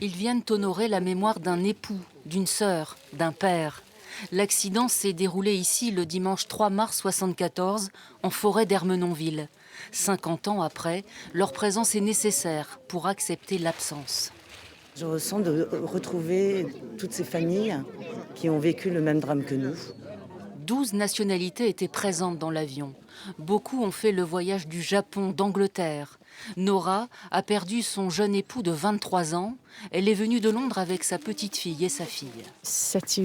Ils viennent honorer la mémoire d'un époux, d'une sœur, d'un père. L'accident s'est déroulé ici le dimanche 3 mars 1974, en forêt d'Ermenonville. 50 ans après, leur présence est nécessaire pour accepter l'absence. Je ressens de retrouver toutes ces familles qui ont vécu le même drame que nous. 12 nationalités étaient présentes dans l'avion. Beaucoup ont fait le voyage du Japon, d'Angleterre. Nora a perdu son jeune époux de 23 ans. Elle est venue de Londres avec sa petite fille et sa fille. C'est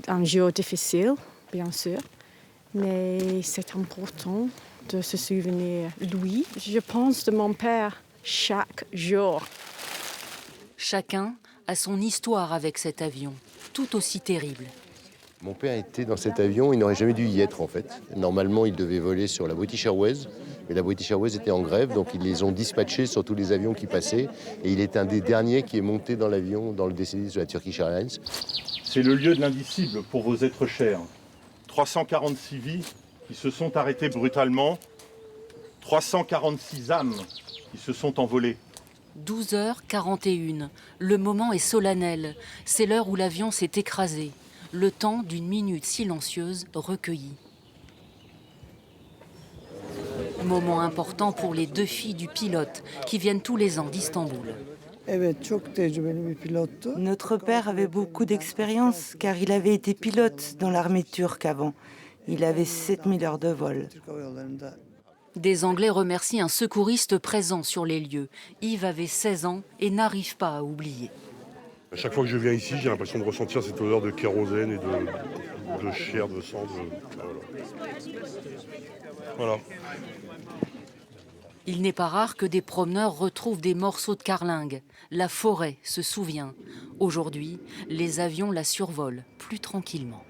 un jour difficile, bien sûr, mais c'est important de se souvenir de lui. Je pense de mon père chaque jour. Chacun a son histoire avec cet avion, tout aussi terrible. Mon père était dans cet avion, il n'aurait jamais dû y être en fait. Normalement, il devait voler sur la British Airways, mais la British Airways était en grève, donc ils les ont dispatchés sur tous les avions qui passaient. Et il est un des derniers qui est monté dans l'avion, dans le décédé de la Turkish Airlines. C'est le lieu de l'indicible pour vos êtres chers. 346 vies qui se sont arrêtées brutalement, 346 âmes qui se sont envolées. 12h41, le moment est solennel. C'est l'heure où l'avion s'est écrasé. Le temps d'une minute silencieuse recueillie. Moment important pour les 2 filles du pilote qui viennent tous les ans d'Istanbul. Notre père avait beaucoup d'expérience car il avait été pilote dans l'armée turque avant. Il avait 7000 heures de vol. Des Anglais remercient un secouriste présent sur les lieux. Yves avait 16 ans et n'arrive pas à oublier. À chaque fois que je viens ici, j'ai l'impression de ressentir cette odeur de kérosène et de chair, de sang. Voilà. Il n'est pas rare que des promeneurs retrouvent des morceaux de carlingue. La forêt se souvient. Aujourd'hui, les avions la survolent plus tranquillement.